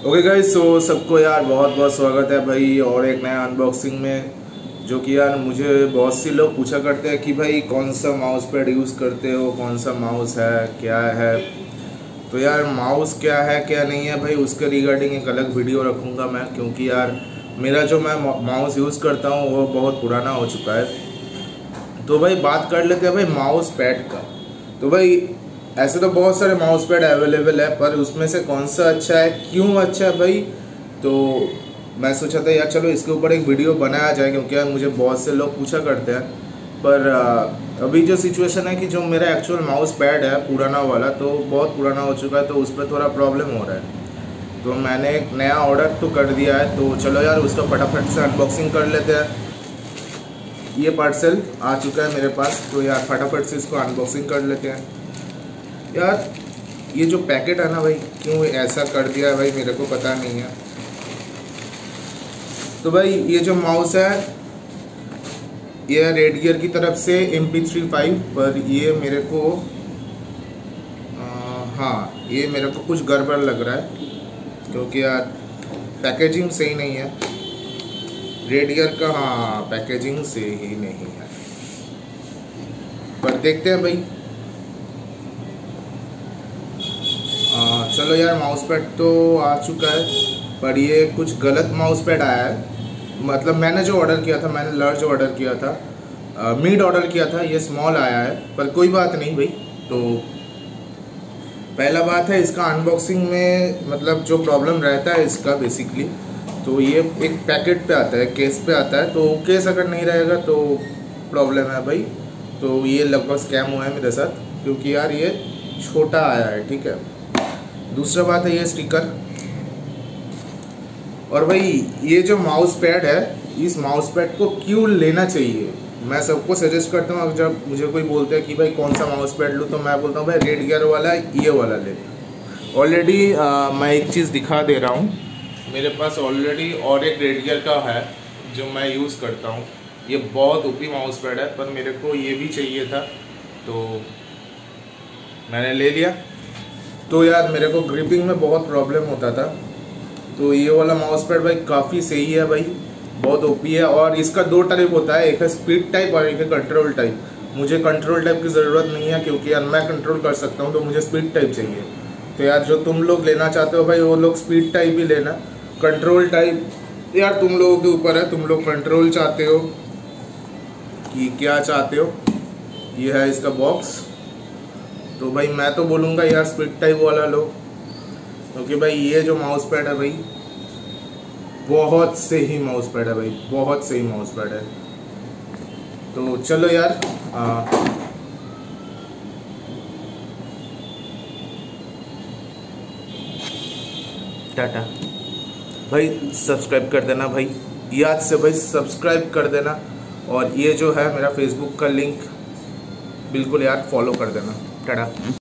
Okay guys, सो सबको यार बहुत बहुत स्वागत है भाई और एक नया अनबॉक्सिंग में। जो कि यार मुझे बहुत सी लोग पूछा करते हैं कि भाई कौन सा माउस पैड यूज़ करते हो, कौन सा माउस है, क्या है। तो यार माउस क्या है क्या नहीं है भाई, उसके रिगार्डिंग एक अलग वीडियो रखूँगा मैं, क्योंकि यार मेरा जो मैं माउस यूज़ करता हूँ वो बहुत पुराना हो चुका है। तो भाई बात कर लेते हैं भाई माउस पैड का। तो भाई ऐसे तो बहुत सारे माउस पैड अवेलेबल है, पर उसमें से कौन सा अच्छा है, क्यों अच्छा है भाई। तो मैं सोचा था यार चलो इसके ऊपर एक वीडियो बनाया जाए, क्योंकि यार मुझे बहुत से लोग पूछा करते हैं। पर अभी जो सिचुएशन है कि जो मेरा एक्चुअल माउस पैड है पुराना वाला, तो बहुत पुराना हो चुका है, तो उस पर थोड़ा प्रॉब्लम हो रहा है। तो मैंने एक नया ऑर्डर तो कर दिया है, तो चलो यार उसका फटाफट से अनबॉक्सिंग कर लेते हैं। ये पार्सल आ चुका है मेरे पास, तो यार फटाफट से इसको अनबॉक्सिंग कर लेते हैं। यार ये जो पैकेट है ना भाई, क्यों ऐसा कर दिया है भाई मेरे को पता नहीं है। तो भाई ये जो माउस है ये रेडगियर की तरफ से MP35, पर ये मेरे को हाँ ये मेरे को कुछ गड़बड़ लग रहा है, क्योंकि यार पैकेजिंग सही नहीं है रेडगियर का। हाँ पैकेजिंग से ही नहीं है, पर देखते हैं भाई। चलो यार माउस पैड तो आ चुका है, पर ये कुछ गलत माउस पैड आया है। मतलब मैंने जो ऑर्डर किया था, मैंने लार्ज ऑर्डर किया था, मिड ऑर्डर किया था, ये स्मॉल आया है। पर कोई बात नहीं भाई। तो पहला बात है इसका अनबॉक्सिंग में, मतलब जो प्रॉब्लम रहता है इसका बेसिकली, तो ये एक पैकेट पे आता है, केस पे आता है। तो केस अगर नहीं रहेगा तो प्रॉब्लम है भाई। तो ये लगभग स्कैम हुआ है मेरे साथ, क्योंकि यार ये छोटा आया है, ठीक है। दूसरा बात है ये स्टिकर। और भाई ये जो माउस पैड है, इस माउस पैड को क्यों लेना चाहिए, मैं सबको सजेस्ट करता हूँ। जब मुझे कोई बोलता है कि भाई कौन सा माउस पैड लूँ, तो मैं बोलता हूँ भाई रेडगियर वाला, ये वाला ले। ऑलरेडी मैं एक चीज़ दिखा दे रहा हूँ, मेरे पास ऑलरेडी और एक रेडगियर का है जो मैं यूज़ करता हूँ। ये बहुत ओपी माउस पैड है, पर मेरे को ये भी चाहिए था तो मैंने ले लिया। तो यार मेरे को ग्रिपिंग में बहुत प्रॉब्लम होता था, तो ये वाला माउस पैड भाई काफ़ी सही है भाई, बहुत ओपी है। और इसका दो टाइप होता है, एक है स्पीड टाइप और एक है कंट्रोल टाइप। मुझे कंट्रोल टाइप की ज़रूरत नहीं है, क्योंकि यार मैं कंट्रोल कर सकता हूँ, तो मुझे स्पीड टाइप चाहिए। तो यार जो तुम लोग लेना चाहते हो भाई, वो लोग स्पीड टाइप ही लेना। कंट्रोल टाइप यार तुम लोगों के ऊपर है, तुम लोग कंट्रोल चाहते हो कि क्या चाहते हो। ये है इसका बॉक्स। तो भाई मैं तो बोलूँगा यार स्पीड टाइप वाला लो, क्योंकि भाई ये जो माउस पैड है भाई बहुत सही माउस पैड है भाई, बहुत सही माउस पैड है। तो चलो यार टाटा भाई, सब्सक्राइब कर देना भाई, याद से भाई सब्सक्राइब कर देना। और ये जो है मेरा फेसबुक का लिंक, बिल्कुल यार फॉलो कर देना। टाटा।